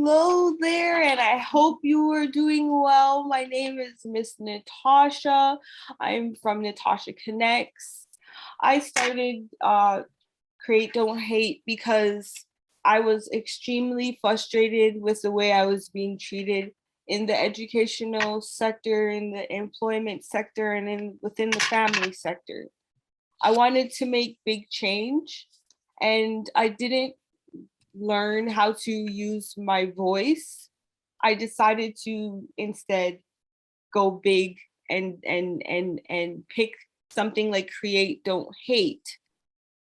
hello there, and I hope you are doing well. My name is Miss Natasha. I'm from Natasha Connects. I started Create Don't Hate because I was extremely frustrated with the way I was being treated in the educational sector, in the employment sector, and within the family sector. I wanted to make big change, and I didn't learn how to use my voice. I decided to instead go big and pick something like Create Don't Hate.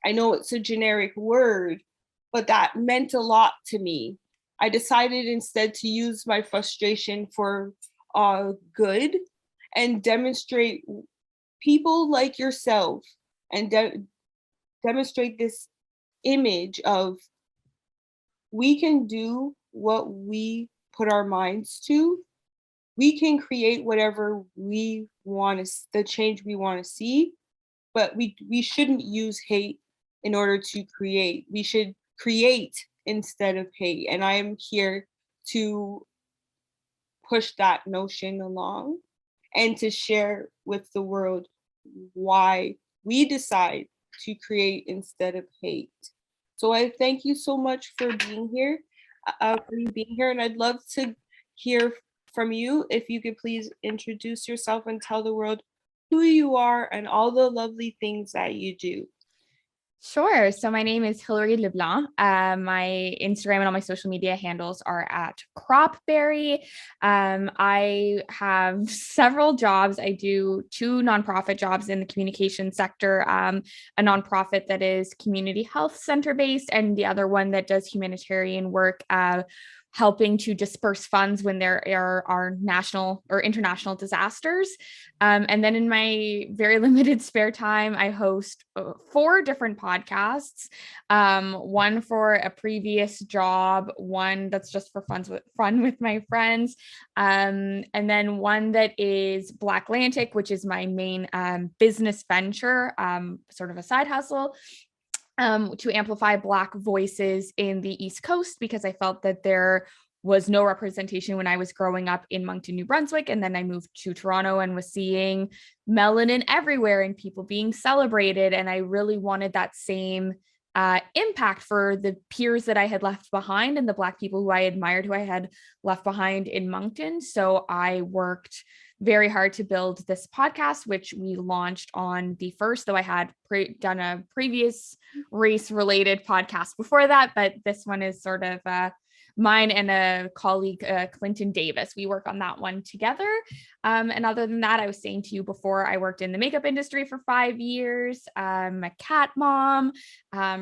I know it's a generic word, but that meant a lot to me. I decided instead to use my frustration for good and demonstrate people like yourself and demonstrate this image of we can do what we put our minds to. We can create whatever we want to, the change we want to see, but we shouldn't use hate in order to create. We should create instead of hate. And I am here to push that notion along and to share with the world why we decide to create instead of hate. So I thank you so much for being here, and I'd love to hear from you. If you could please introduce yourself and tell the world who you are and all the lovely things that you do. Sure. So my name is Hilary LeBlanc. My Instagram and all my social media handles are at Cropberry. I have several jobs. I do 2 nonprofit jobs in the communication sector, a nonprofit that is community health center based, and the other one that does humanitarian work, helping to disperse funds when there are national or international disasters. And then in my very limited spare time, I host 4 different podcasts, one for a previous job, one that's just for fun with my friends, and then one that is Blacklantic, which is my main business venture, sort of a side hustle. To amplify Black voices in the East Coast, because I felt that there was no representation when I was growing up in Moncton, New Brunswick. And then I moved to Toronto and was seeing melanin everywhere and people being celebrated. And I really wanted that same impact for the peers that I had left behind and the Black people who I admired, who I had left behind in Moncton. So I worked very hard to build this podcast, which we launched on the 1st, though I had done a previous race related podcast before that, but this one is sort of mine and a colleague, Clinton Davis. We work on that one together. And other than that, I was saying to you before, I worked in the makeup industry for 5 years. I'm a cat mom,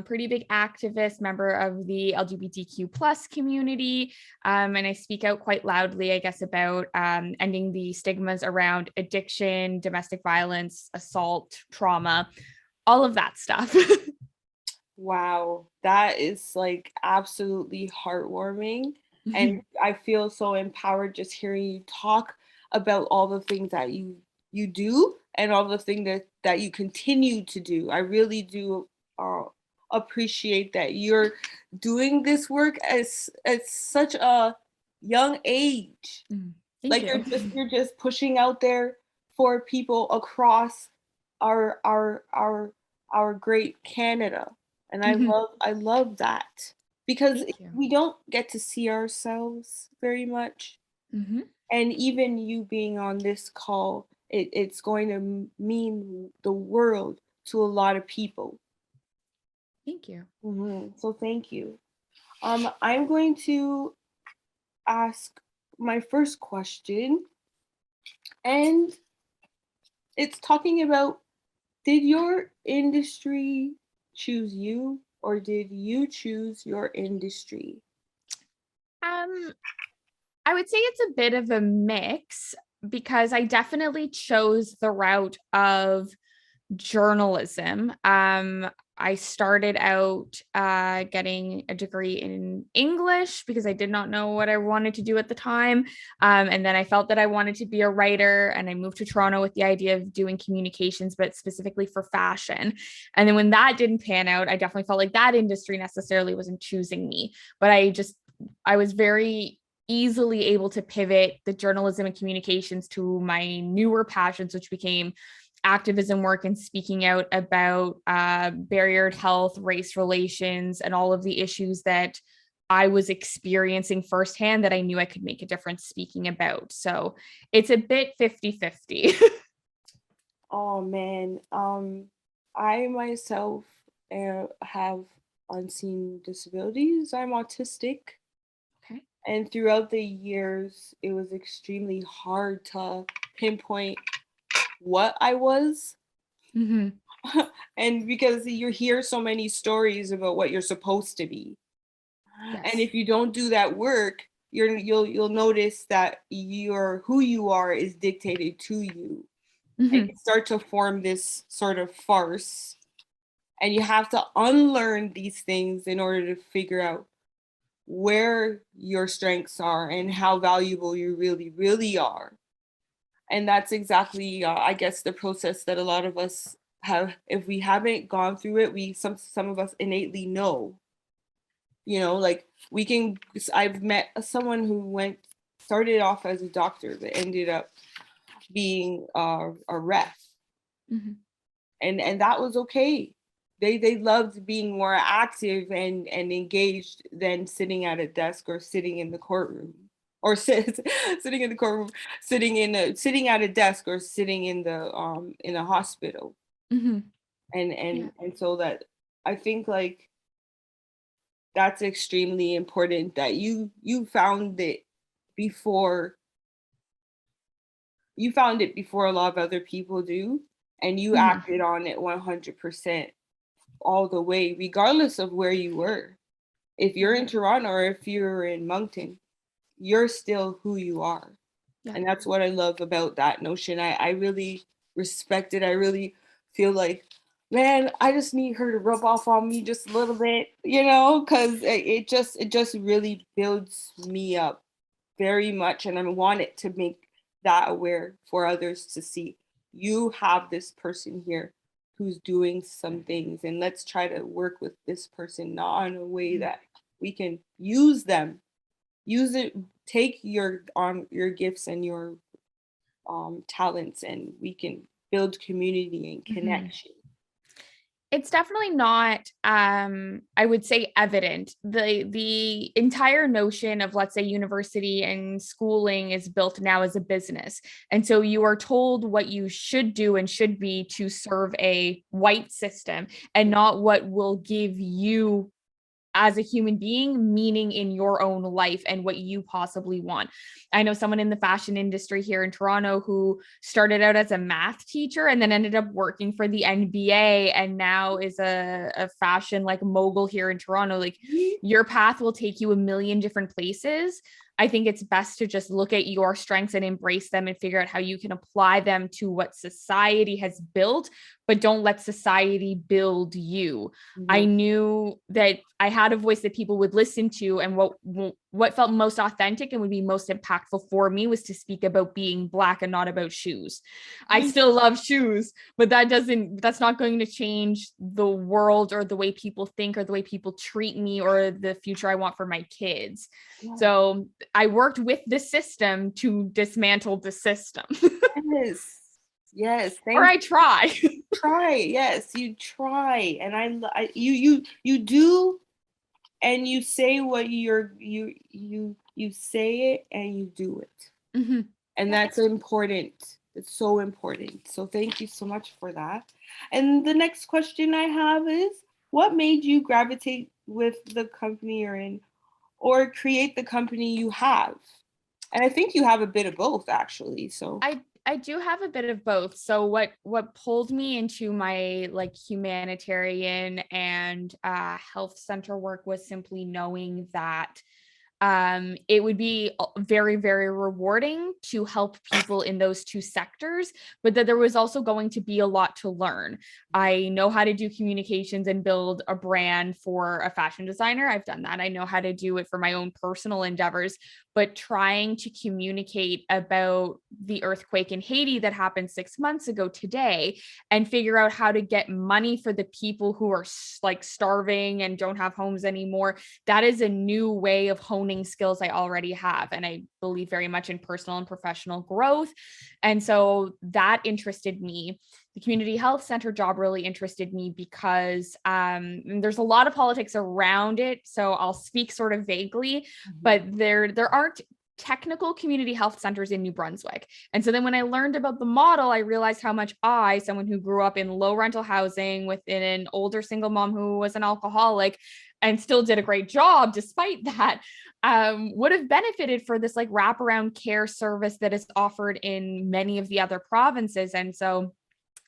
pretty big activist, member of the LGBTQ plus community. And I speak out quite loudly, I guess, about ending the stigmas around addiction, domestic violence, assault, trauma, all of that stuff. Wow, that is like absolutely heartwarming. And I feel so empowered just hearing you talk about all the things that you do and all the things that you continue to do. I really do appreciate that you're doing this work at such a young age. Thank Like you. you're just pushing out there for people across our great Canada. And I love that because we don't get to see ourselves very much. And even you being on this call, it's going to mean the world to a lot of people. Thank you. So thank you. I'm going to ask my first question, and it's talking about, did your industry choose you, or did you choose your industry? I would say it's a bit of a mix, because I definitely chose the route of journalism. I started out getting a degree in English because I did not know what I wanted to do at the time. And then I felt that I wanted to be a writer, and I moved to Toronto with the idea of doing communications, but specifically for fashion. And then when that didn't pan out, I definitely felt like that industry necessarily wasn't choosing me, but I was very easily able to pivot the journalism and communications to my newer passions, which became activism work and speaking out about barriered health, race relations, and all of the issues that I was experiencing firsthand that I knew I could make a difference speaking about. So it's a bit 50-50. Oh man, I myself have unseen disabilities. I'm autistic, Okay. and throughout the years, it was extremely hard to pinpoint what I was. Mm-hmm. And because you hear so many stories about what you're supposed to be. And Yes. if you don't do that work, you'll notice that your who you are is dictated to you. And Mm-hmm. you start to form this sort of farce. And you have to unlearn these things in order to figure out where your strengths are and how valuable you really, really are. And that's exactly, I guess, the process that a lot of us have. If we haven't gone through it, we some of us innately know. Like we can. I've met someone who started off as a doctor, but ended up being a ref, Mm-hmm. and that was okay. They loved being more active and engaged than sitting at a desk or sitting in the courtroom or sitting in the courtroom, sitting at a desk or sitting in a hospital. Mm-hmm. and Yeah. and and so that I think like that's extremely important that you found it before before a lot of other people do, and you Mm-hmm. acted on it 100% all the way, regardless of where you were. If you're Yeah. in Toronto or if you're in Moncton, you're still who you are. Yeah. And that's what I love about that notion. I really respect it. I really feel like, man, I just need her to rub off on me just a little bit, because it just really builds me up very much. And I want it to make that aware for others to see. You have this person here who's doing some things, and let's try to work with this person, not in a way Mm-hmm. that we can use them. Use it, take your gifts and your talents, and we can build community and Mm-hmm. connection. It's definitely not I would say evident. The entire notion of, let's say, university and schooling is built now as a business, and so you are told what you should do and should be to serve a white system, and not what will give you as a human being meaning in your own life and what you possibly want. I know someone in the fashion industry here in Toronto who started out as a math teacher and then ended up working for the NBA and now is a fashion like mogul here in Toronto. Like, your path will take you a million different places. I think it's best to just look at your strengths and embrace them and figure out how you can apply them to what society has built, but don't let society build you. I Mhm. knew that I had a voice that people would listen to, and what felt most authentic and would be most impactful for me was to speak about being Black and not about shoes. I still love shoes, but that's not going to change the world or the way people think or the way people treat me or the future I want for my kids. Yeah. So I worked with the system to dismantle the system. Yes. Yes. Or Thank I try. Try. Yes, you try, and you do, and you say what you say it, and you do it, Mm-hmm. and Yeah. that's important. It's so important. So thank you so much for that. And the next question I have is, what made you gravitate with the company you're in, or create the company you have? And I think you have a bit of both, actually. So. I do have a bit of both. So what pulled me into my like humanitarian and health center work was simply knowing that it would be very, very rewarding to help people in those two sectors, but that there was also going to be a lot to learn. I know how to do communications and build a brand for a fashion designer. I've done that. I know how to do it for my own personal endeavors, but trying to communicate about the earthquake in Haiti that happened 6 months ago today and figure out how to get money for the people who are like starving and don't have homes anymore, that is a new way of honing honing skills I already have. And I believe very much in personal and professional growth. And so that interested me. The community health center job really interested me because there's a lot of politics around it. So I'll speak sort of vaguely, but there aren't technical community health centers in New Brunswick. And so then when I learned about the model, I realized how much I, someone who grew up in low rental housing with an older single mom who was an alcoholic and still did a great job despite that, would have benefited for this like wraparound care service that is offered in many of the other provinces. And so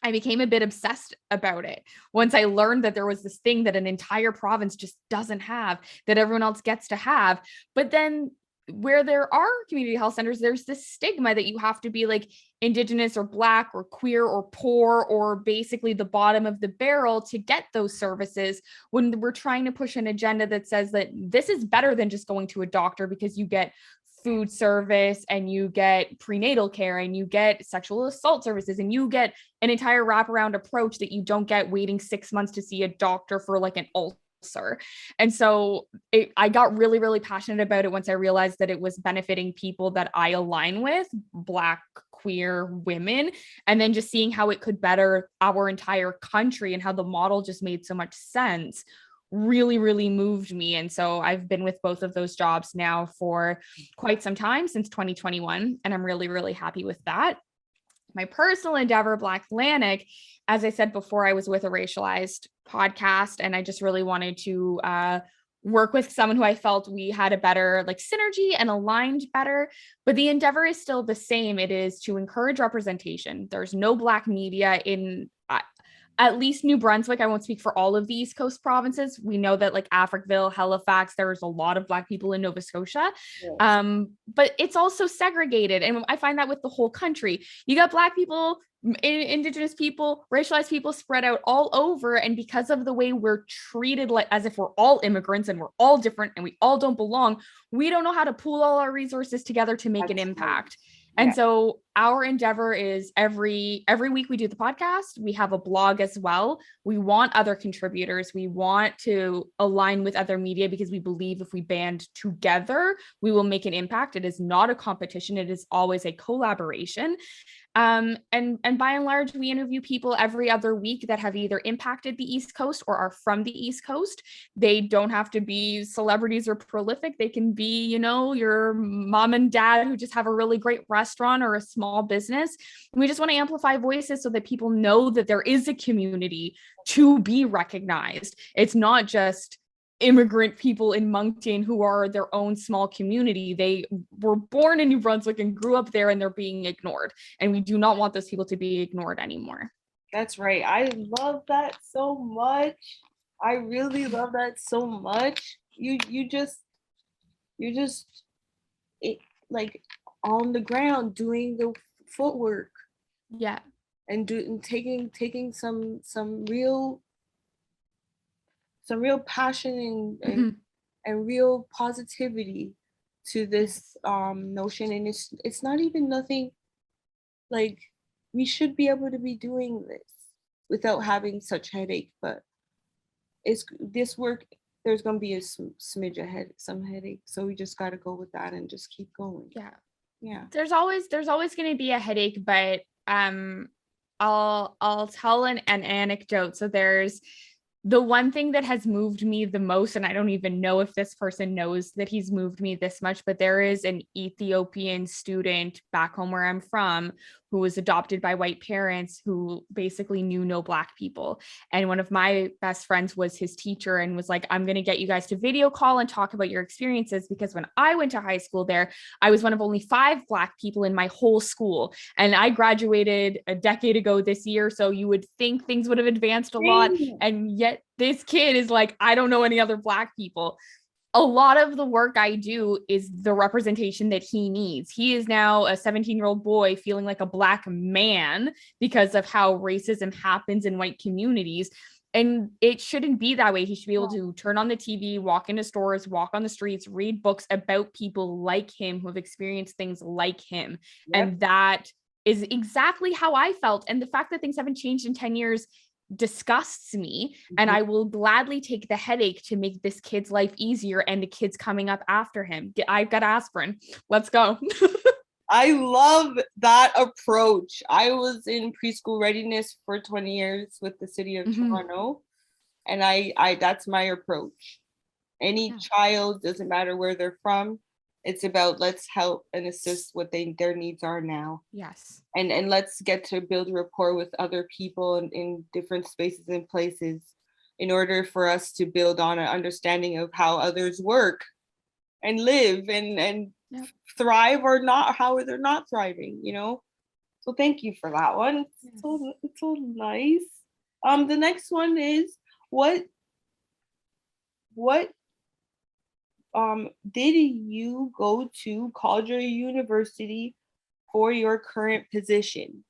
I became a bit obsessed about it once I learned that there was this thing that an entire province just doesn't have, that everyone else gets to have. But then where there are community health centers, there's this stigma that you have to be like Indigenous or Black or queer or poor or basically the bottom of the barrel to get those services, when we're trying to push an agenda that says that this is better than just going to a doctor, because you get food service and you get prenatal care and you get sexual assault services and you get an entire wraparound approach that you don't get waiting 6 months to see a doctor for like an ulcer. And so I got really, really passionate about it once I realized that it was benefiting people that I align with, Black, queer women, and then just seeing how it could better our entire country and how the model just made so much sense really, really moved me. And so I've been with both of those jobs now for quite some time, since 2021, and I'm really, really happy with that. My personal endeavor, Black Atlantic, as I said before, I was with a racialized podcast, and I just really wanted to work with someone who I felt we had a better like synergy and aligned better. But the endeavor is still the same. It is to encourage representation. There's no Black media in at least New Brunswick. I won't speak for all of the East Coast provinces. We know that like Africville, Halifax, there's a lot of Black people in Nova Scotia. Yes. But it's also segregated. And I find that with the whole country. You got Black people, Indigenous people, racialized people spread out all over. And because of the way we're treated like as if we're all immigrants and we're all different and we all don't belong, we don't know how to pool all our resources together to make an impact. And so our endeavor is every week we do the podcast. We have a blog as well. We want other contributors. We want to align with other media because we believe if we band together, we will make an impact. It is not a competition. It is always a collaboration. And by and large, we interview people every other week that have either impacted the East Coast or are from the East Coast. They don't have to be celebrities or prolific. They can be, you know, your mom and dad who just have a really great restaurant or a small business. And we just want to amplify voices so that people know that there is a community to be recognized. It's not just immigrant people in Moncton who are their own small community. They were born in New Brunswick and grew up there, and they're being ignored. And we do not want those people to be ignored anymore. That's right. I love that so much. I really love that so much. You just like on the ground doing the footwork. Yeah. And taking some real passion and real positivity to this notion. And it's not even nothing like we should be able to be doing this without having such headache, but it's this work, there's going to be a smidge of some headache, so we just got to go with that and just keep going. Yeah, there's always going to be a headache, but I'll tell an anecdote. So there's the one thing that has moved me the most, and I don't even know if this person knows that he's moved me this much, but there is an Ethiopian student back home where I'm from who was adopted by white parents who basically knew no Black people. And one of my best friends was his teacher and was like, I'm going to get you guys to video call and talk about your experiences, because when I went to high school there, I was one of only 5 Black people in my whole school. And I graduated a decade ago this year. So you would think things would have advanced a lot. And yet this kid is like, I don't know any other Black people. A lot of the work I do is the representation that he needs. He is now a 17-year-old boy feeling like a Black man because of how racism happens in white communities. And it shouldn't be that way. He should be able to turn on the TV, walk into stores, walk on the streets, read books about people like him who have experienced things like him. Yep. And that is exactly how I felt. And the fact that things haven't changed in 10 years disgusts me, and I will gladly take the headache to make this kid's life easier and the kids coming up after him. I've got aspirin. Let's go. I love that approach. I was in preschool readiness for 20 years with the city of Toronto, and I that's my approach. Any child, doesn't matter where they're from, it's about let's help and assist what their needs are now. Yes. And let's get to build rapport with other people in different spaces and places in order for us to build on an understanding of how others work and live and thrive or not, how they're not thriving, you know? So thank you for that one. It's so nice. The next one is what did you go to college or university for your current position?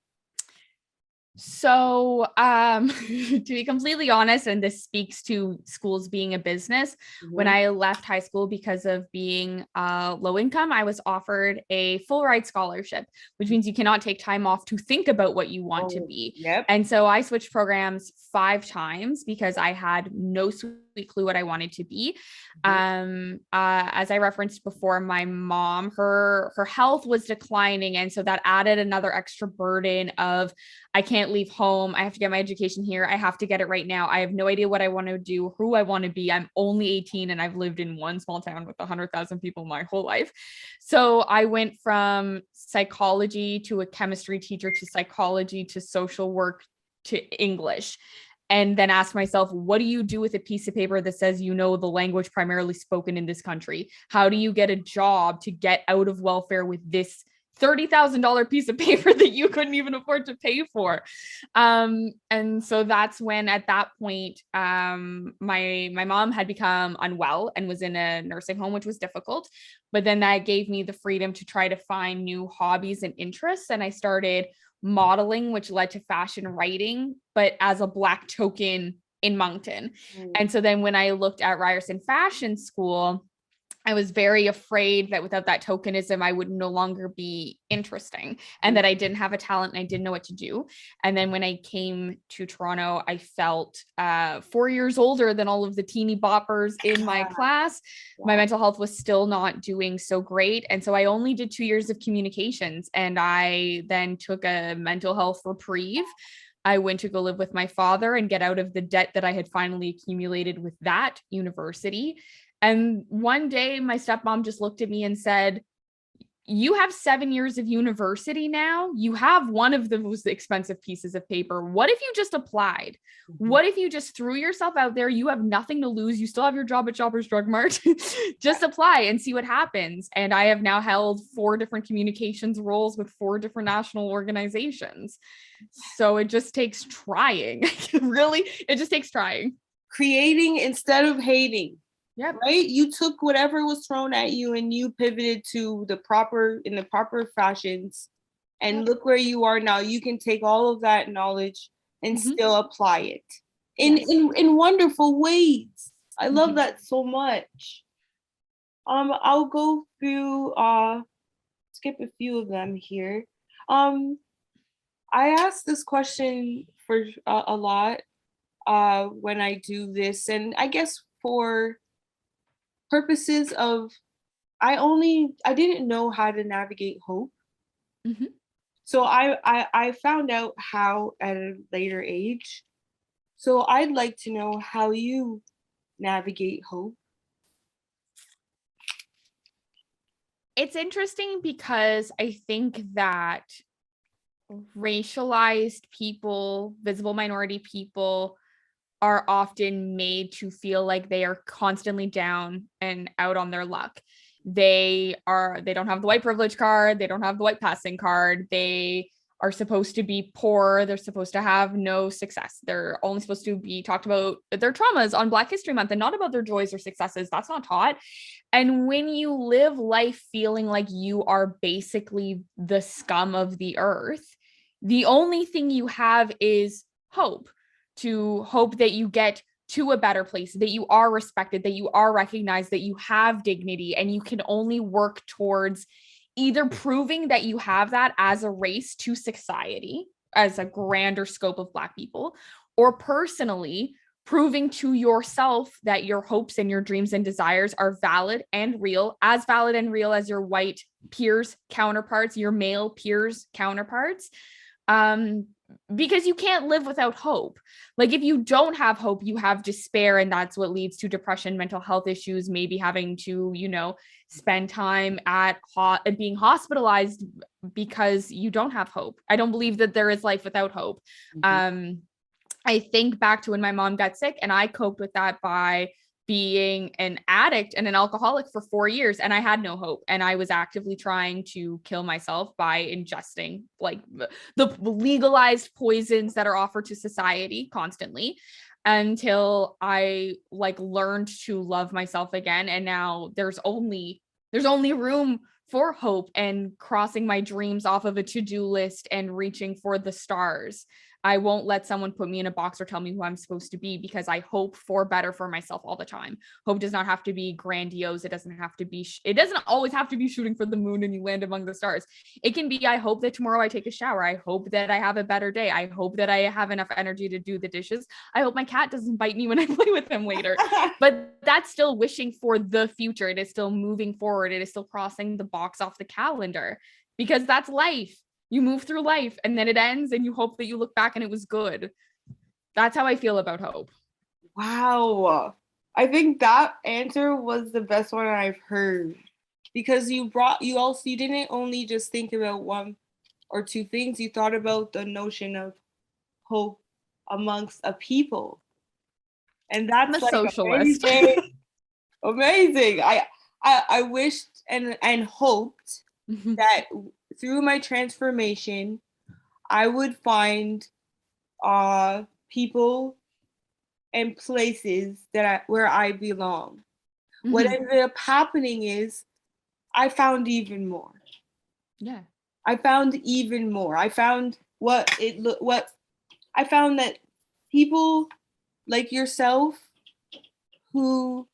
So, to be completely honest, and this speaks to schools being a business, when I left high school because of being low income, I was offered a full ride scholarship, which means you cannot take time off to think about what you want to be. Yep. And so I switched programs 5 times because I had no sweet clue what I wanted to be. As I referenced before, my mom, her health was declining, and so that added another extra burden of I can't leave home. I have to get my education here. I have to get it right now. I have no idea what I want to do, who I want to be. I'm only 18 and I've lived in one small town with 100,000 people my whole life. So I went from psychology to a chemistry teacher to psychology to social work to English. And then asked myself, what do you do with a piece of paper that says you know the language primarily spoken in this country? How do you get a job to get out of welfare with this $30,000 piece of paper that you couldn't even afford to pay for? And so that's when, at that point, my mom had become unwell and was in a nursing home, which was difficult. But then that gave me the freedom to try to find new hobbies and interests. And I started modeling, which led to fashion writing, but as a Black token in Moncton. And so then when I looked at Ryerson Fashion School, I was very afraid that without that tokenism, I would no longer be interesting and that I didn't have a talent and I didn't know what to do. And then when I came to Toronto, I felt 4 years older than all of the teeny boppers in my class. My mental health was still not doing so great. And so I only did 2 years of communications, and I then took a mental health reprieve. I went to go live with my father and get out of the debt that I had finally accumulated with that university. And one day my stepmom just looked at me and said, you have 7 years of university now. You have one of the most expensive pieces of paper. What if you just applied? What if you just threw yourself out there? You have nothing to lose. You still have your job at Shoppers Drug Mart. Just apply and see what happens. And I have now held 4 different communications roles with 4 different national organizations. So it just takes trying. Really, it just takes trying. Creating instead of hating. Yep. Right? You took whatever was thrown at you and you pivoted to the proper fashions. And look where you are now. You can take all of that knowledge and still apply it in wonderful ways. I love that so much. I'll go through skip a few of them here. I ask this question for a lot when I do this, and I guess for purposes of I didn't know how to navigate hope. So I found out how at a later age. So I'd like to know how you navigate hope. It's interesting because I think that racialized people, visible minority people, are often made to feel like they are constantly down and out on their luck. They don't have the white privilege card. They don't have the white passing card. They are supposed to be poor. They're supposed to have no success. They're only supposed to be talked about their traumas on Black History Month and not about their joys or successes. That's not taught. And when you live life feeling like you are basically the scum of the earth, the only thing you have is hope. To hope that you get to a better place, that you are respected, that you are recognized, that you have dignity, and you can only work towards either proving that you have that as a race to society, as a grander scope of Black people, or personally proving to yourself that your hopes and your dreams and desires are valid and real as your white peers counterparts, your male peers counterparts. Because you can't live without hope. Like if you don't have hope, you have despair, and that's what leads to depression, mental health issues, maybe having to, spend time at being hospitalized because you don't have hope. I don't believe that there is life without hope. I think back to when my mom got sick, and I coped with that by being an addict and an alcoholic for 4 years, and I had no hope, and I was actively trying to kill myself by ingesting like the legalized poisons that are offered to society constantly, until I like learned to love myself again. And now there's only room for hope and crossing my dreams off of a to-do list and reaching for the stars. I won't let someone put me in a box or tell me who I'm supposed to be, because I hope for better for myself all the time. Hope does not have to be grandiose. It doesn't always have to be shooting for the moon and you land among the stars. It can be, I hope that tomorrow I take a shower. I hope that I have a better day. I hope that I have enough energy to do the dishes. I hope my cat doesn't bite me when I play with him later. But that's still wishing for the future. It is still moving forward. It is still crossing the box off the calendar, because that's life. You move through life and then it ends and you hope that you look back and it was good. That's how I feel about hope. Wow. I think that answer was the best one I've heard, because you didn't only just think about one or two things, you thought about the notion of hope amongst a people. And that's I'm a like socialist. amazing. I wished and hoped that through my transformation, I would find people and places where I belong. What ended up happening is I found even more. Yeah. I found even more. I found what I found that people like yourself who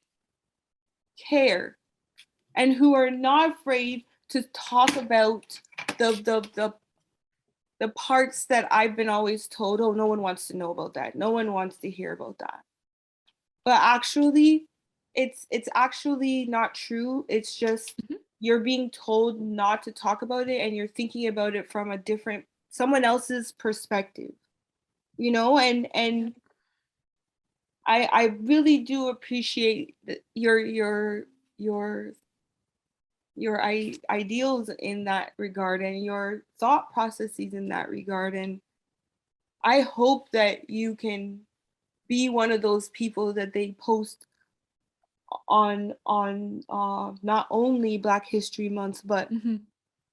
care and who are not afraid to talk about the parts that I've been always told, oh, no one wants to know about that. No one wants to hear about that. But actually, it's actually not true. It's just you're being told not to talk about it, and you're thinking about it from a different someone else's perspective. And I really do appreciate your ideals in that regard, and your thought processes in that regard. And I hope that you can be one of those people that they post on not only Black History Month, but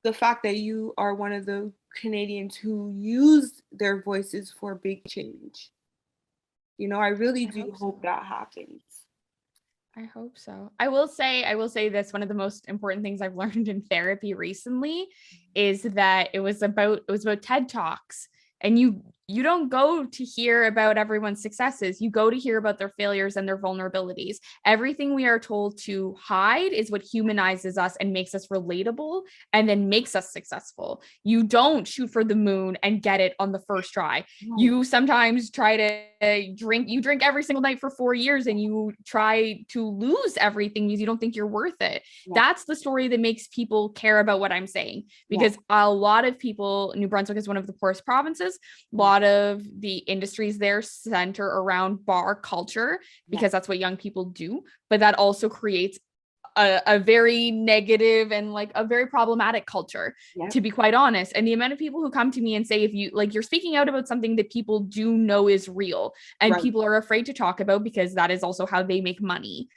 the fact that you are one of the Canadians who use their voices for big change. I really do hope that happens. I hope so. I will say this, one of the most important things I've learned in therapy recently is that it was about TED Talks. And you don't go to hear about everyone's successes. You go to hear about their failures and their vulnerabilities. Everything we are told to hide is what humanizes us and makes us relatable and then makes us successful. You don't shoot for the moon and get it on the first try. You sometimes try to drink every single night for 4 years, and you try to lose everything because you don't think you're worth it. That's the story that makes people care about what I'm saying, because a lot of people, New Brunswick is one of the poorest provinces. A lot of the industries there center around bar culture, because that's what young people do. But that also creates a very negative and like a very problematic culture, to be quite honest. And the amount of people who come to me and say, if you like, you're speaking out about something that people do know is real and people are afraid to talk about because that is also how they make money.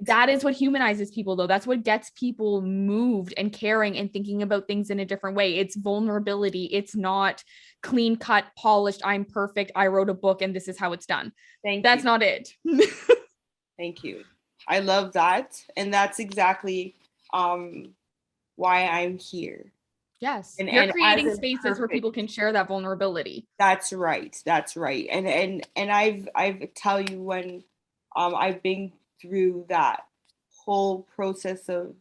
That is what humanizes people, though. That's what gets people moved and caring and thinking about things in a different way. It's vulnerability. It's not clean cut, polished, I'm perfect, I wrote a book and this is how it's done. That's not it. Thank you. I love that. And that's exactly why I'm here. Yes. You're creating spaces where people can share that vulnerability. That's right. And I've tell you, when I've been through that whole process of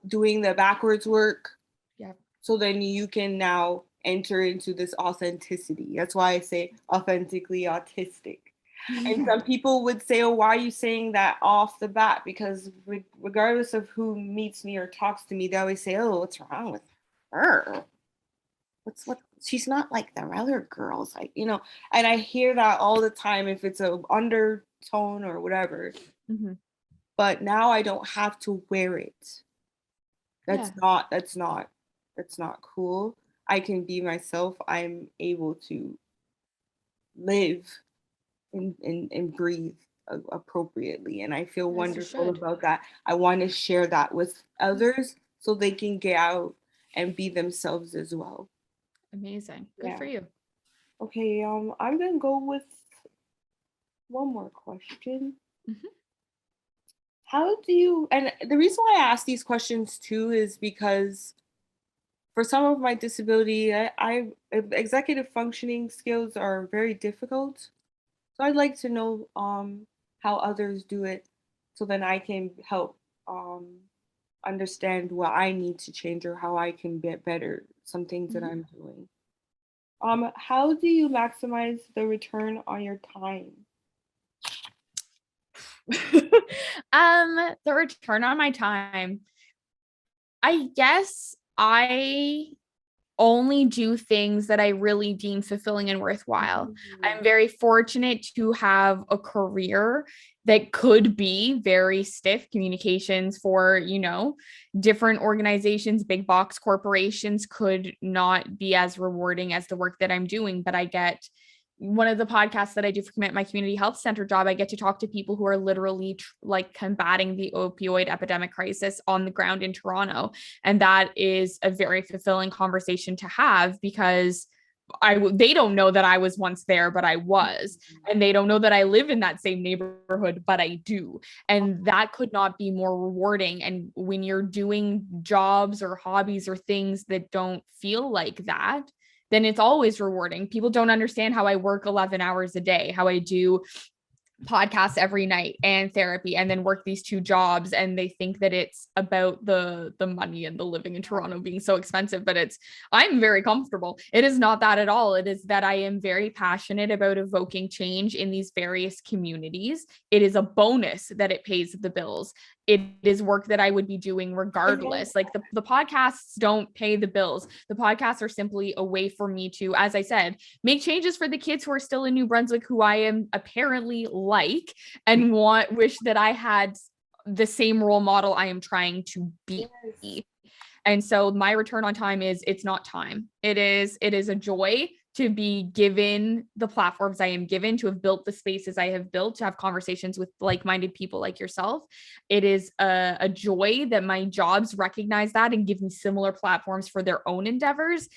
doing the backwards work. Yeah. So then you can now enter into this authenticity. That's why I say authentically autistic. And some people would say, oh, why are you saying that off the bat? Because regardless of who meets me or talks to me, they always say, oh, what's wrong with her? What she's not like the other girls, like, and I hear that all the time if it's a undertone or whatever. Mm-hmm. But now I don't have to wear it. That's not cool. I can be myself. I'm able to live and breathe appropriately, and I feel wonderful about that. I want to share that with others so they can get out and be themselves as well. Amazing. Good for you. Okay, I'm gonna go with one more question. Mm-hmm. How do you, and the reason why I ask these questions too is because for some of my disability, I executive functioning skills are very difficult. So I'd like to know how others do it so then I can help understand what I need to change or how I can get better, some things that I'm doing. How do you maximize the return on your time? The return on my time, I guess I only do things that I really deem fulfilling and worthwhile. I'm very fortunate to have a career that could be very stiff communications for, different organizations, big box corporations could not be as rewarding as the work that I'm doing, but I get one of the podcasts that I do for my community health center job, I get to talk to people who are literally like combating the opioid epidemic crisis on the ground in Toronto. And that is a very fulfilling conversation to have because they don't know that I was once there, but I was, and they don't know that I live in that same neighborhood, but I do. And that could not be more rewarding. And when you're doing jobs or hobbies or things that don't feel like that, then it's always rewarding. People don't understand how I work 11 hours a day, how I do podcasts every night and therapy and then work these two jobs, and they think that it's about the money and the living in Toronto being so expensive, but I'm very comfortable. It is not that at all. It is that I am very passionate about evoking change in these various communities. It is a bonus that it pays the bills. It is work that I would be doing regardless. Like the podcasts don't pay the bills. The podcasts are simply a way for me to, as I said, make changes for the kids who are still in New Brunswick, who I am apparently like, and wish that I had the same role model I am trying to be. Yes. And so my return on time is, it's not time. It is a joy to be given the platforms I am given, to have built the spaces I have built, to have conversations with like-minded people like yourself. It is a joy that my jobs recognize that and give me similar platforms for their own endeavors.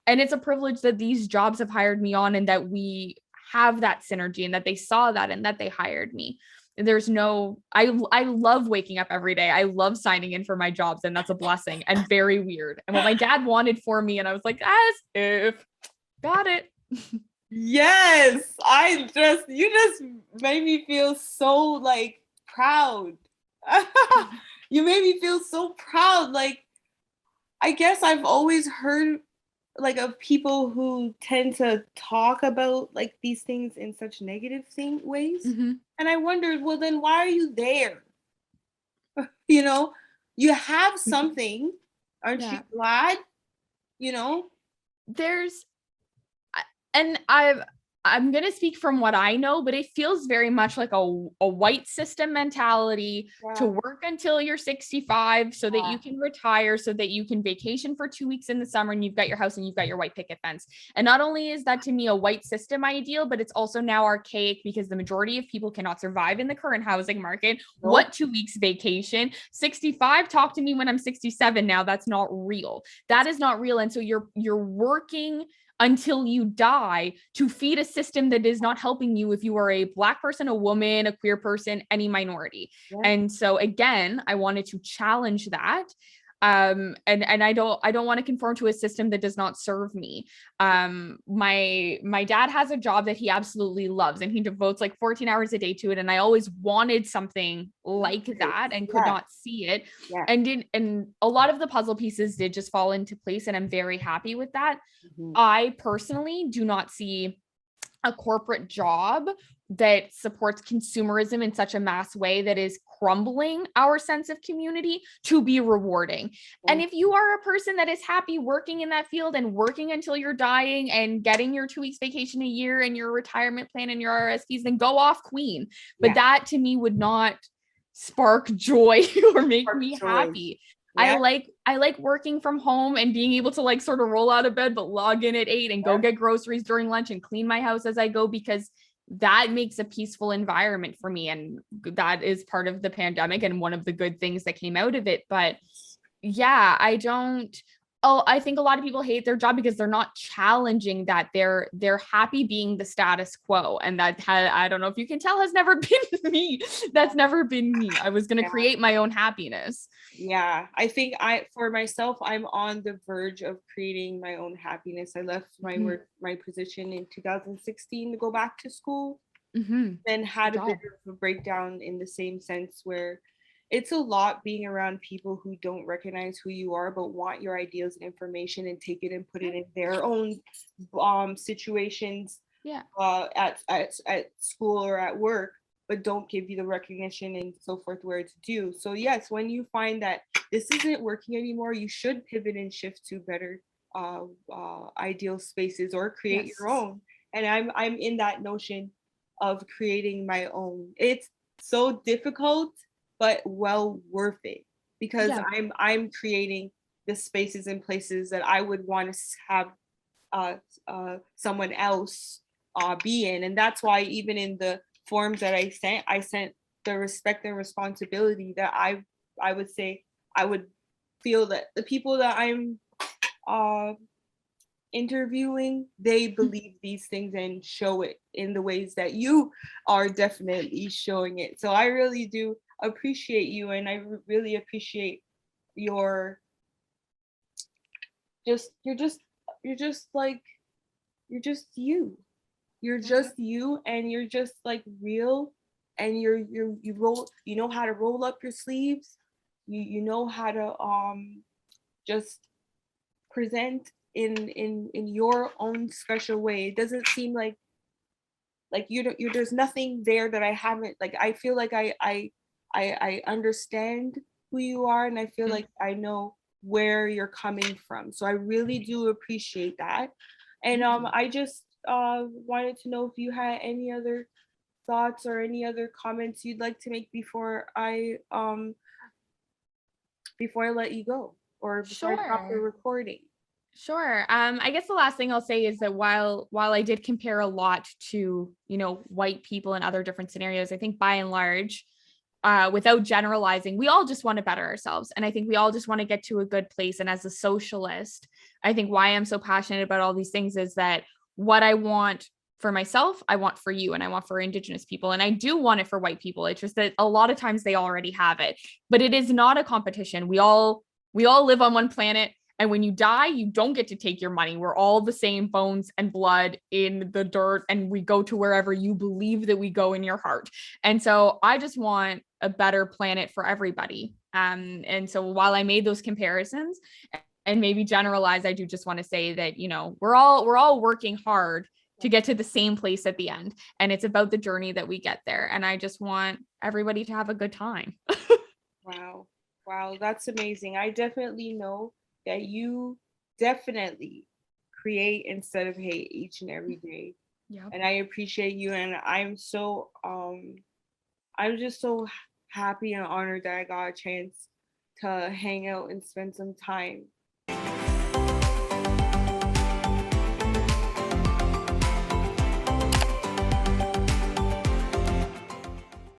And it's a privilege that these jobs have hired me on, and that we have that synergy, and that they saw that and that they hired me. There's no, I love waking up every day. I love signing in for my jobs, and that's a blessing and very weird. And what my dad wanted for me, and I was like, as if. Got it. Yes, you just made me feel so like proud. You made me feel so proud. Like, I guess I've always heard like of people who tend to talk about like these things in such negative ways. Mm-hmm. And I wondered, well, then why are you there? You have something. Aren't you glad? There's, and I'm going to speak from what I know, but it feels very much like a white system mentality to work until you're 65 so that you can retire, so that you can vacation for 2 weeks in the summer and you've got your house and you've got your white picket fence. And not only is that to me a white system ideal, but it's also now archaic because the majority of people cannot survive in the current housing market. Nope. What 2 weeks vacation? 65, talk to me when I'm 67 now. That's not real. That is not real. And so you're working until you die to feed a system that is not helping you if you are a Black person, a woman, a queer person, any minority. Yeah. And so again, I wanted to challenge that. And I don't want to conform to a system that does not serve me. My dad has a job that he absolutely loves, and he devotes like 14 hours a day to it, and I always wanted something like that and could Yeah. not see it. Yeah. And a lot of the puzzle pieces did just fall into place, and I'm very happy with that. Mhm. I personally do not see a corporate job that supports consumerism in such a mass way that is crumbling our sense of community to be rewarding. And if you are a person that is happy working in that field and working until you're dying and getting your 2 weeks vacation a year and your retirement plan and your RSPs, then go off, queen. But Yeah. that to me would not spark joy or make Spark me joy. happy. Yeah. I like working from home and being able to like sort of roll out of bed, but log in at 8 and go get groceries during lunch and clean my house as I go, because that makes a peaceful environment for me. And that is part of the pandemic and one of the good things that came out of it. But yeah, I think a lot of people hate their job because they're not challenging that. They're happy being the status quo. And I don't know if you can tell, has never been me. That's never been me. I was going to Yeah. create my own happiness. Yeah, I think for myself, I'm on the verge of creating my own happiness. I left my position in 2016 to go back to school, Mm-hmm. then had Good a bit job. of a breakdown in the same sense where it's a lot being around people who don't recognize who you are but want your ideas and information and take it and put it in their own situations Yeah. at school or at work, but don't give you the recognition and so forth where it's due. So yes, when you find that this isn't working anymore, you should pivot and shift to better ideal spaces or create Yes. your own. And I'm in that notion of creating my own. It's so difficult, but well worth it because Yeah. I'm creating the spaces and places that I would want to have someone else be in. And that's why even in the forms that I sent the respect and responsibility that I would say I would feel that the people that I'm uh, interviewing, they believe these things and show it in the ways that you are definitely showing it. So I really do appreciate you, and I really appreciate your just you're just like you're just you. You're just you, and you're just like real, and you roll, you know how to roll up your sleeves. You know how to just present in your own special way. It doesn't seem like you don't, you there's nothing there that I haven't, like I feel like I understand who you are, and I feel like I know where you're coming from. So I really do appreciate that. And I just wanted to know if you had any other thoughts or any other comments you'd like to make before I let you go or before I stop the Sure. recording. Sure. I guess the last thing I'll say is that while I did compare a lot to, white people in other different scenarios, I think by and large, without generalizing, we all just want to better ourselves. And I think we all just want to get to a good place. And as a socialist, I think why I'm so passionate about all these things is that what I want for myself, I want for you, and I want for Indigenous people. And I do want it for white people. It's just that a lot of times they already have it, but it is not a competition. We all live on one planet. And when you die, you don't get to take your money. We're all the same bones and blood in the dirt, and we go to wherever you believe that we go in your heart. And so I just want a better planet for everybody. And so while I made those comparisons and maybe generalize, I do just want to say that, we're all working hard to get to the same place at the end. And it's about the journey that we get there. And I just want everybody to have a good time. Wow. Wow, that's amazing. I definitely know that you definitely create instead of hate each and every day. Yeah. And I appreciate you, and I'm just so happy and honored that I got a chance to hang out and spend some time